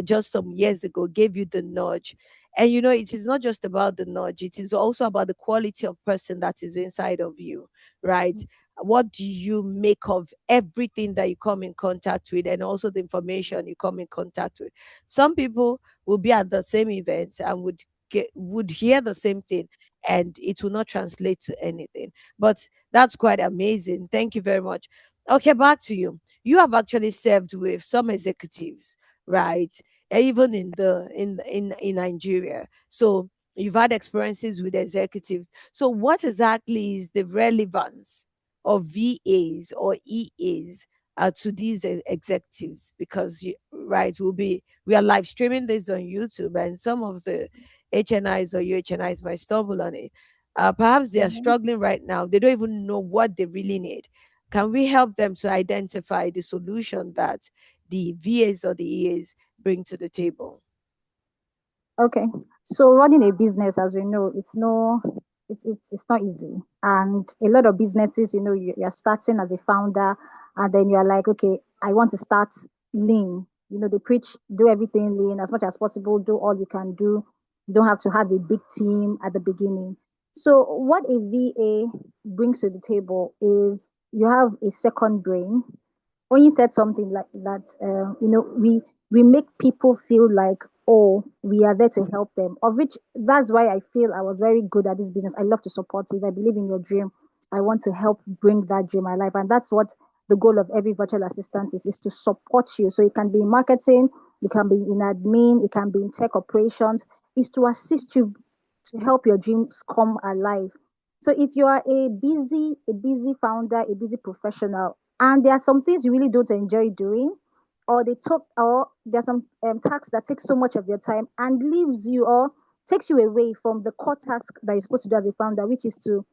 Speaker 1: just some years ago gave you the nudge. And it is not just about the nudge, it is also about the quality of person that is inside of you, right? What do you make of everything that you come in contact with, and also the information you come in contact with? Some people will be at the same event and would hear the same thing, and it will not translate to anything. But that's quite amazing. Thank you very much. Okay, back to you. You have actually served with some executives, right? Even in Nigeria. So you've had experiences with executives. So what exactly is the relevance of VAs or EAs to these executives? Because right, we are live streaming this on YouTube, and some of the HNIs or UHNIs might stumble on it. Perhaps they are
Speaker 4: Mhm.
Speaker 1: struggling right now. They don't even know what they really need. Can we help them to identify the solution that the VAs or the EAs bring to the table?
Speaker 4: Okay. So running a business, as we know, it's not easy. And a lot of businesses, you're starting as a founder, and then you're like, okay, I want to start lean. They preach do everything lean as much as possible, do all you can do. You don't have to have a big team at the beginning. So what a VA brings to the table is you have a second brain. Oyin said something like that. We make people feel like, oh, we are there to help them. Of which that's why I feel I was very good at this business. I love to support you. If I believe in your dream, I want to help bring that dream alive, and that's what the goal of every virtual assistant is to support you. So it can be in marketing, it can be in admin, it can be in tech operations, is to assist you to help your dreams come alive. So if you are a busy founder, a busy professional, and there are some things you really don't enjoy doing, or there's some tasks that take so much of your time and leaves you or takes you away from the core task that you're supposed to do as a founder, which is to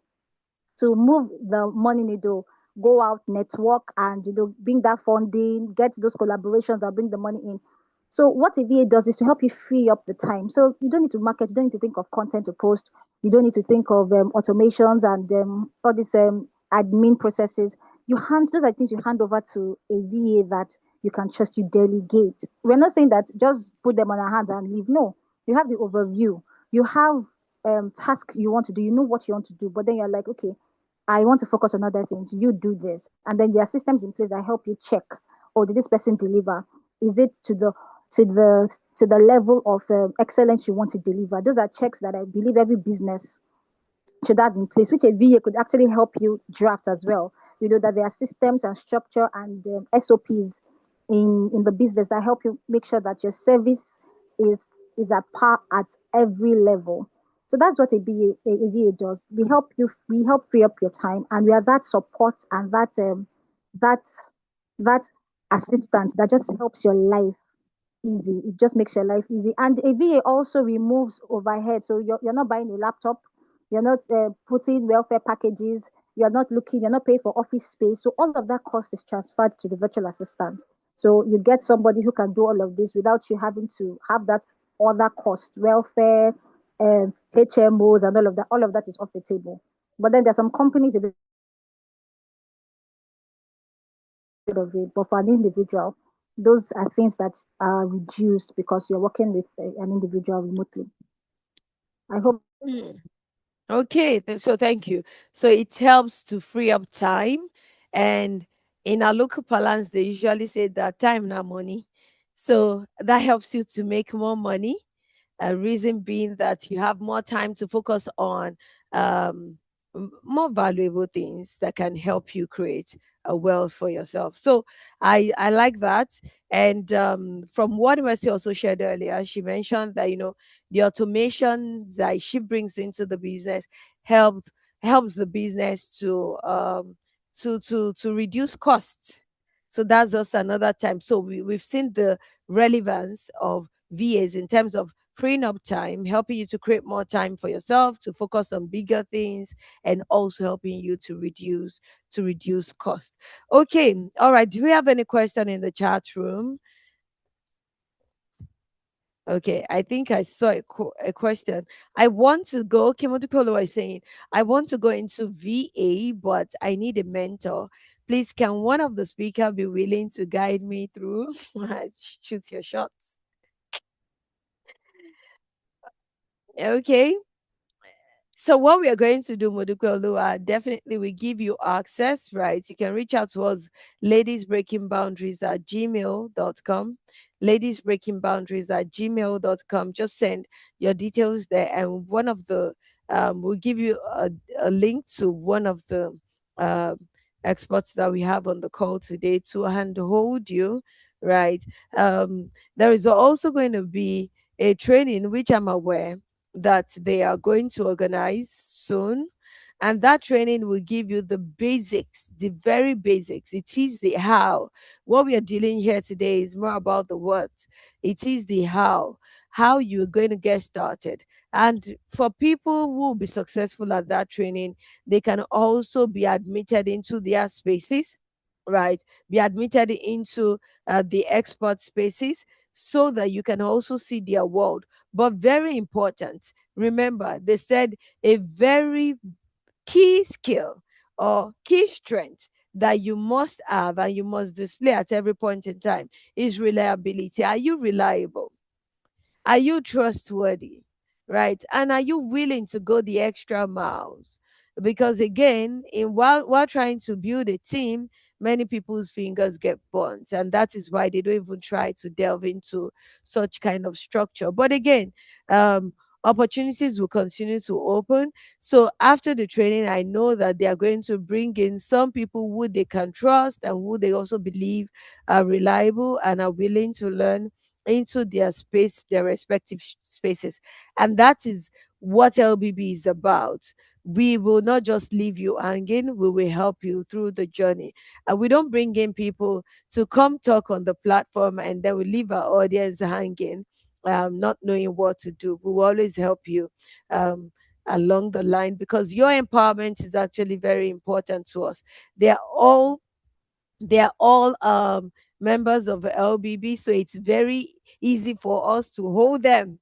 Speaker 4: move the money needle, go out, network, and bring that funding, get those collaborations that bring the money in. So what a VA does is to help you free up the time. So you don't need to market, you don't need to think of content to post, you don't need to think of automations and all these admin processes. Those are things you hand over to a VA that you can trust. You delegate. We're not saying that just put them on our hands and leave. No, you have the overview. You have task you want to do. You know what you want to do, but then you're like, okay, I want to focus on other things. You do this. And then there are systems in place that help you check, oh, did this person deliver? Is it to the level of excellence you want to deliver? Those are checks that I believe every business should have in place, which a VA could actually help you draft as well. You know that there are systems and structure and SOPs in the business that help you make sure that your service is is at par at every level. So that's what a VA does. We help free up your time, and we are that support and that that assistance that just helps your life easy. It just makes your life easy. And a VA also removes overhead. So you're not buying a laptop, you're not putting welfare packages, you're not paying for office space. So all of that cost is transferred to the virtual assistant. So you get somebody who can do all of this without you having to have that other cost, welfare, HMOs, and all of that. All of that is off the table. But then there's some companies a bit of it, but for an individual, those are things that are reduced because you're working with an individual remotely. I hope.
Speaker 1: Mm. Okay, so thank you. So it helps to free up time, and in our local parlance, they usually say that time now money. So that helps you to make more money. A reason being that you have more time to focus on um, more valuable things that can help you create a wealth for yourself. So I like that. And from what Mercy also shared earlier, she mentioned that the automations that she brings into the business help helps the business to reduce costs. So that's also another time. So we've seen the relevance of VAs in terms of freeing up time, helping you to create more time for yourself, to focus on bigger things, and also helping you to reduce cost. Okay, all right. Do we have any question in the chat room? Okay, I think I saw a question. I want to go, Kimotipolo was saying, I want to go into VA, but I need a mentor. Please, can one of the speaker be willing to guide me through? Shoot your shots. Okay. So what we are going to do, Modukwelua, definitely we give you access, right? You can reach out to us, ladiesbreakingboundaries@gmail.com. Ladiesbreakingboundaries@gmail.com. Just send your details there, and one of the we'll give you a link to one of the uh, experts that we have on the call today to handhold you, right? There is also going to be a training, which I'm aware that they are going to organize soon. And that training will give you the basics, the very basics. It is the how. What we are dealing here today is more about the what. It is the how you're going to get started. And for people who will be successful at that training, they can also be admitted into their spaces, right? Be admitted into the expert spaces so that you can also see their world. But very important, remember, they said a very key skill or key strength that you must have and you must display at every point in time is reliability. Are you reliable? Are you trustworthy? Right? And are you willing to go the extra miles? Because again, while trying to build a team, many people's fingers get burnt. And that is why they don't even try to delve into such kind of structure. But again, um, opportunities will continue to open. So after the training, I know that they are going to bring in some people who they can trust and who they also believe are reliable and are willing to learn into their space, their respective spaces. And that is what LBB is about. We will not just leave you hanging, we will help you through the journey. And we don't bring in people to come talk on the platform and then we leave our audience hanging, not knowing what to do. We will always help you along the line, because your empowerment is actually very important to us. They're all they're all members of LBB, so it's very easy for us to hold them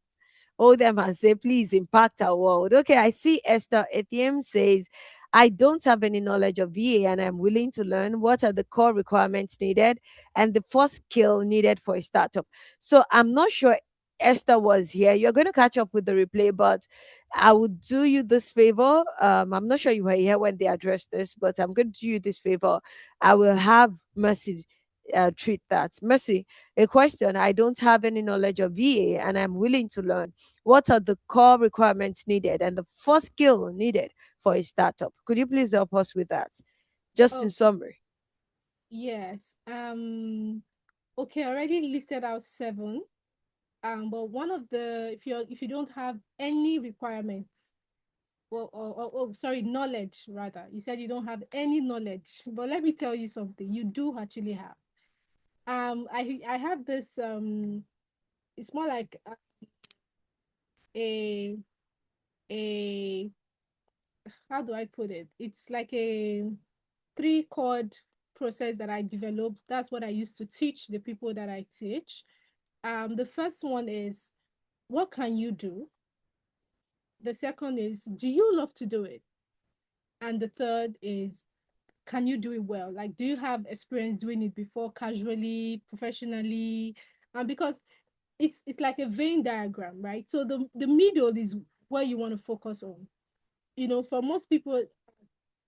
Speaker 1: and say, please impact our world. Okay, I see Esther Etienne says, I don't have any knowledge of VA and I'm willing to learn. What are the core requirements needed and the first skill needed for a startup? So I'm not sure Esther was here. You're going to catch up with the replay, but I would do you this favor. I'm not sure you were here when they addressed this, but I'm going to do you this favor. I will have Mercy treat that. Mercy, a question. I don't have any knowledge of VA and I'm willing to learn. What are the core requirements needed and the first skill needed for a startup? Could you please help us with that? Just in
Speaker 2: Okay.
Speaker 1: summary.
Speaker 2: Yes. Okay, I already listed out 7. But one of the, if you don't have any requirements, sorry, knowledge rather. You said you don't have any knowledge, but let me tell you something. You do actually have. I have this it's more like a a how do I put it? It's like a 3 chord process that I developed. That's what I used to teach the people that I teach. The first one is, what can you do? The second is, do you love to do it? And the third is, can you do it well? Like, do you have experience doing it before, casually, professionally? And because it's like a Venn diagram, right? So the middle is where you want to focus on. For most people,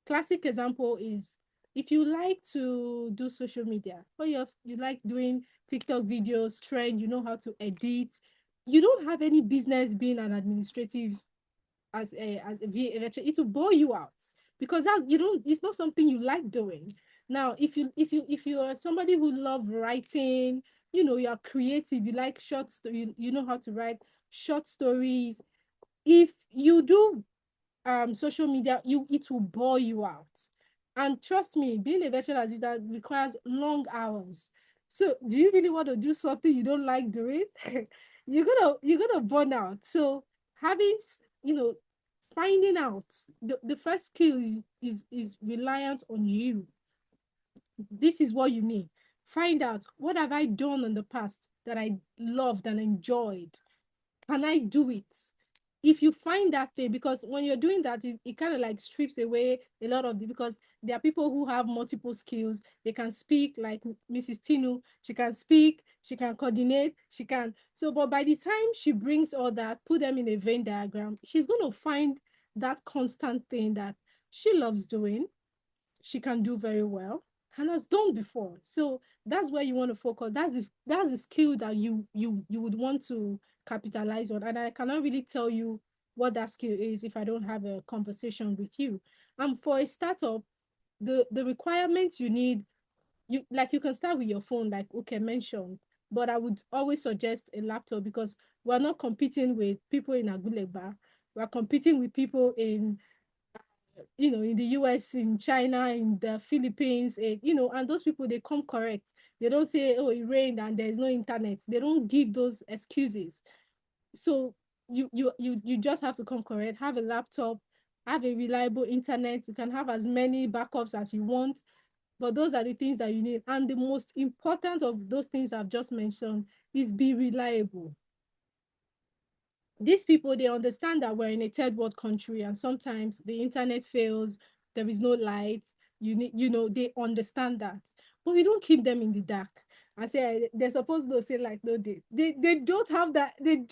Speaker 2: classic example is, if you like to do social media, or you like doing TikTok videos, trend, you know how to edit, you don't have any business being an administrative as a VA, it will bore you out, because that you don't it's not something you like doing. Now, if you are somebody who love writing, you are creative, you like you know how to write short stories. If you do social media, it will bore you out. And trust me, being a virtual assistant requires long hours. So do you really want to do something you don't like doing? You're gonna burn out. So having finding out the first skill is reliant on you. This is what you need. Find out, what have I done in the past that I loved and enjoyed? Can I do it? If you find that thing, because when you're doing that, it kind of like strips away a lot of because there are people who have multiple skills. They can speak, like Mrs. Tinu. She can speak, she can coordinate, she can. So, but by the time she brings all that, put them in a Venn diagram, she's going to find that constant thing that she loves doing, she can do very well, and has done before. So that's where you want to focus. That's the skill that you would want to capitalize on. And I cannot really tell you what that skill is if I don't have a conversation with you. And for a startup, the requirements you need, you can start with your phone, like okay mentioned, but I would always suggest a laptop, because we're not competing with people in Agulegba. We're competing with people in the US, in China, in the Philippines, and those people, they come correct. They don't say, oh, it rained and there's no internet. They don't give those excuses. So you just have to come correct. Have a laptop, have a reliable internet. You can have as many backups as you want, but those are the things that you need. And the most important of those things I've just mentioned is be reliable. These people, they understand that we're in a third world country and sometimes the internet fails, there is no light. They understand that, but we don't keep them in the dark and say they're supposed to say, like, no, they don't have that. They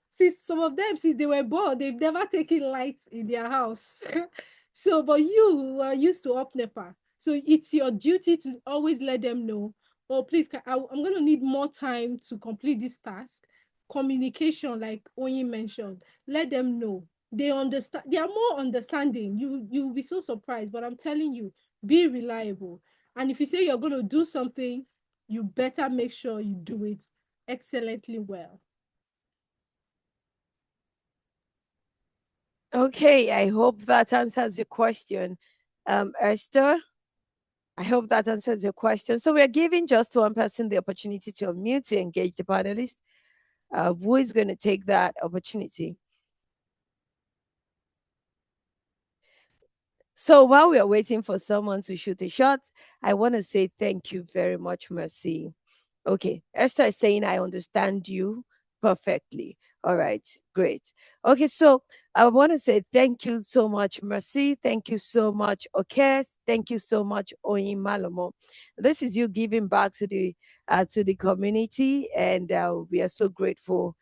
Speaker 2: since some of them, since they were born, they've never taken lights in their house. So but you are used to up NEPA, so it's your duty to always let them know, oh please, I'm going to need more time to complete this task. communication, like Oyin mentioned. Let them know. They understand. They are more understanding. You will be so surprised, but I'm telling you, be reliable. And if you say you're going to do something, you better make sure you do it excellently well.
Speaker 1: Okay, I hope that answers your question, Esther. I hope that answers your question. So we're giving just one person the opportunity to unmute to engage the panelist. Who is going to take that opportunity? So while we are waiting for someone to shoot a shot, I want to say thank you very much, Mercy. Okay, Esther is saying, I understand you perfectly. All right, great. Okay, so I want to say thank you so much, Mercy. Thank you so much, Okay. Thank you so much, Oyin Malomo. This is you giving back to the community, and we are so grateful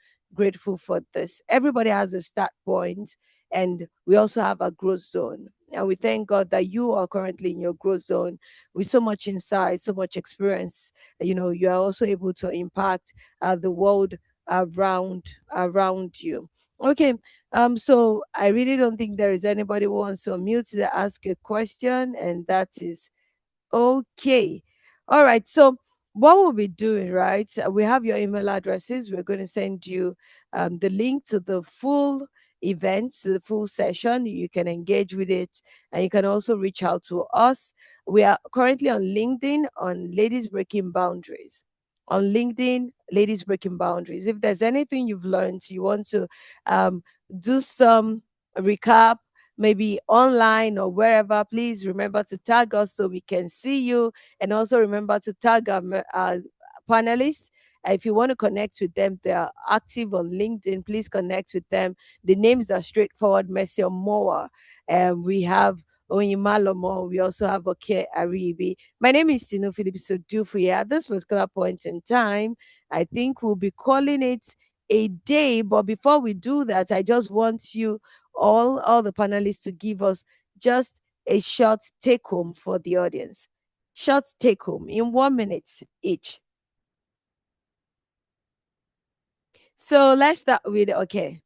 Speaker 1: for this. Everybody has a start point, and we also have a growth zone. And we thank God that you are currently in your growth zone with so much insight, so much experience. You are also able to impact the world around you. Okay, so I really don't think there is anybody who wants to unmute to ask a question, and that is okay. All right. So what we'll be doing, right? We have your email addresses. We're going to send you the link to the full event, to the full session. You can engage with it, and you can also reach out to us. We are currently on LinkedIn on Ladies Breaking Boundaries. On LinkedIn, Ladies Breaking Boundaries. If there's anything you've learned, you want to do some recap, maybe online or wherever, please remember to tag us so we can see you. And also remember to tag our panelists. If you want to connect with them, they are active on LinkedIn. Please connect with them. The names are straightforward. Mercy Omowa. We have Oyin Malomo. We also have Ariyibi. My name is Tinu Philips-Odufuye. At this particular point in time, I think we'll be calling it a day. But before we do that, I just want you all the panelists to give us just a short take home for the audience. Short take home in 1 minute each. So let's start with okay.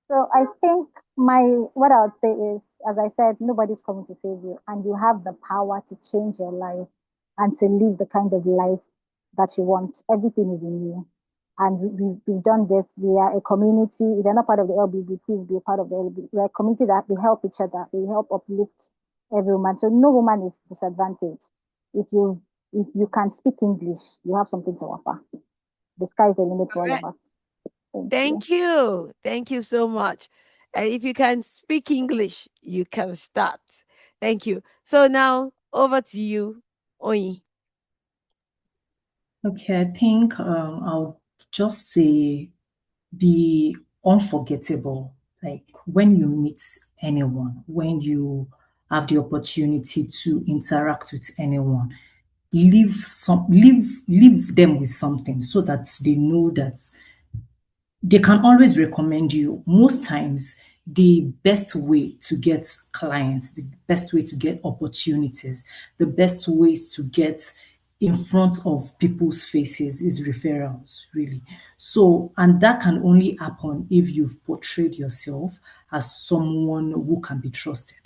Speaker 4: So I think what I would say is, as I said, nobody's coming to save you, and you have the power to change your life and to live the kind of life that you want. Everything is in you, and we've done this. We are a community. If you're not part of the LBB, please be a part of the LBB. We're a community that we help each other. We help uplift every woman. So no woman is disadvantaged. If you can speak English, you have something to offer. The sky is the limit for all
Speaker 1: Correct.
Speaker 4: of us. Thank you.
Speaker 1: Thank you. Thank you so much. And if you can speak English, you can start. Thank you. So now over to you, Oyin.
Speaker 3: Okay, I think I'll just say be unforgettable. Like when you meet anyone, when you have the opportunity to interact with anyone, leave them with something so that they know that they can always recommend you. Most times, the best way to get clients, the best way to get opportunities, the best ways to get in front of people's faces is referrals, really. So, and that can only happen if you've portrayed yourself as someone who can be trusted.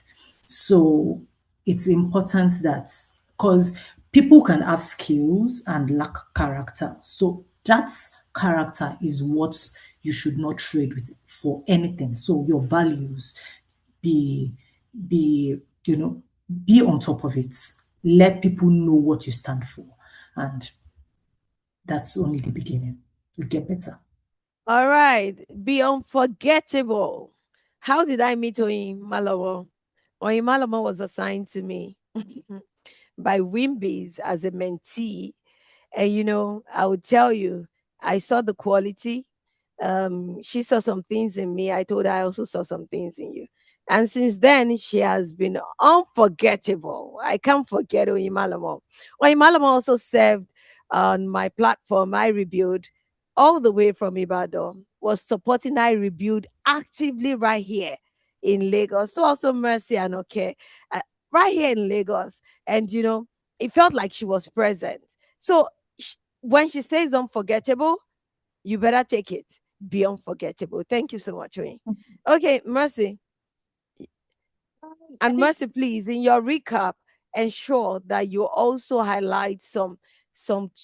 Speaker 3: So it's important that because people can have skills and lack character. So that character is what you should not trade with for anything. So your values, be be you know be on top of it. Let people know what you stand for, and that's only the beginning. You get better.
Speaker 1: All right. Be unforgettable. How did I meet Oyin Malomo? Oyin Malomo was assigned to me by Wimbies as a mentee. And I would tell you, I saw the quality. She saw some things in me. I told her I also saw some things in you. And since then, she has been unforgettable. I can't forget Oyimalamo. Oyimalamo also served on my platform, I Rebuild, all the way from Ibadan, was supporting I Rebuild actively right here in Lagos. So also Mercy and Okay, right here in Lagos. And, it felt like she was present. So when she says unforgettable, you better take it. Be unforgettable. Thank you so much, Oyin. Okay, Mercy.
Speaker 2: I
Speaker 1: And
Speaker 2: think
Speaker 1: Mercy, please, in your recap, ensure that you also highlight some startup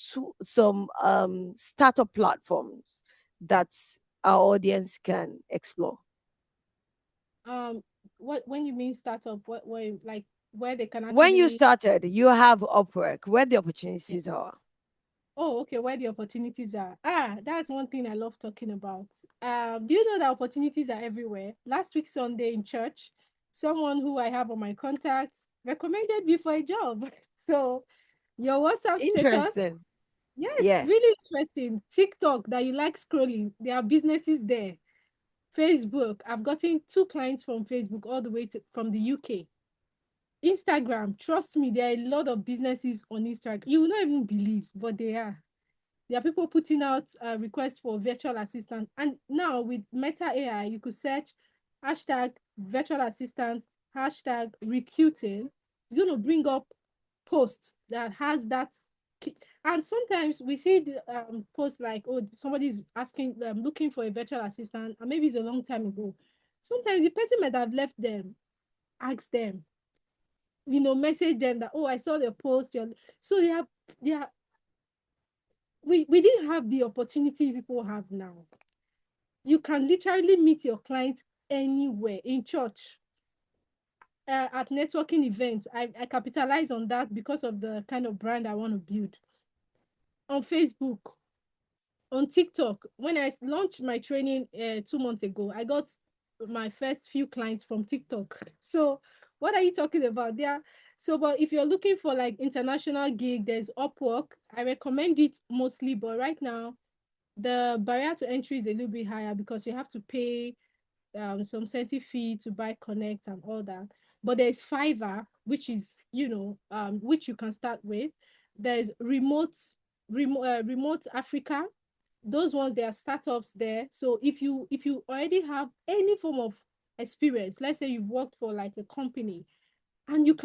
Speaker 1: platforms that our audience can explore.
Speaker 2: um what when you mean startup, what like where they can
Speaker 1: When you
Speaker 2: actually
Speaker 1: started, you have Upwork, where the opportunities are.
Speaker 2: oh, okay, where the opportunities are. That's one thing I love talking about. Do you know that opportunities are everywhere? Last week Sunday in church, someone who I have on my contacts recommended me for a job. So your WhatsApp status,
Speaker 1: Interesting.
Speaker 2: yes,
Speaker 1: Yeah.
Speaker 2: really interesting. TikTok that you like scrolling, there are businesses there. Facebook, I've gotten 2 clients from Facebook all the way from the UK. Instagram, trust me, there are a lot of businesses on Instagram. You will not even believe, but they are. There are people putting out requests for virtual assistant. And now with Meta AI, you could search hashtag virtual assistant, hashtag recruiting. It's going to bring up posts that has that. And sometimes we see the post like, oh, somebody's asking, looking for a virtual assistant, and maybe it's a long time ago. Sometimes the person might have left them, ask them, message them that, oh, I saw the post. So they are we didn't have the opportunity people have now. You can literally meet your client anywhere in church, at networking events. I capitalize on that because of the kind of brand I want to build. On Facebook, on TikTok, when I launched my training 2 months ago, I got my first few clients from TikTok. So what are you talking about there? So, but if you're looking for like international gig, there's Upwork. I recommend it mostly, but right now the barrier to entry is a little bit higher because you have to pay some certain fee to buy connect and all that. But there's Fiverr, which is which you can start with. There's remote Africa. Those ones, there are startups there. So if you already have any form of experience, let's say you've worked for like a company, and you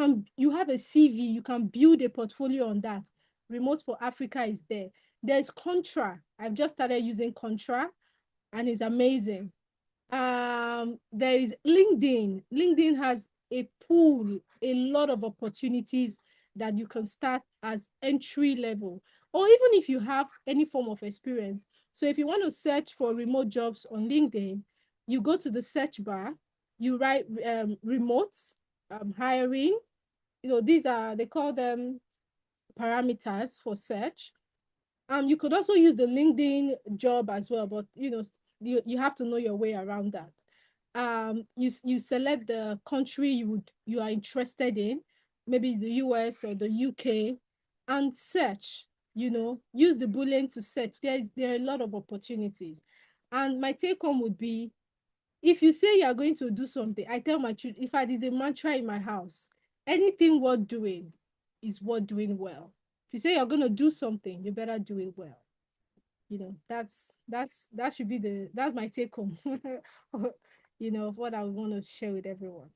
Speaker 2: have a CV, you can build a portfolio on that. Remote for Africa is there. There's Contra. I've just started using Contra, and it's amazing. There is LinkedIn. LinkedIn has a pool, a lot of opportunities that you can start as entry level, or even if you have any form of experience. So if you want to search for remote jobs on LinkedIn, you go to the search bar, you write remote hiring. These are, they call them parameters for search. You could also use the LinkedIn job as well, but you have to know your way around that. You select the country you are interested in, maybe the US or the UK, and search. Use the Boolean to search. There are a lot of opportunities, and my take home would be, if you say you are going to do something, I tell my children, in fact, it's a mantra in my house: anything worth doing is worth doing well. If you say you're going to do something, you better do it well. That should be that's my take home. Of what I want to share with everyone.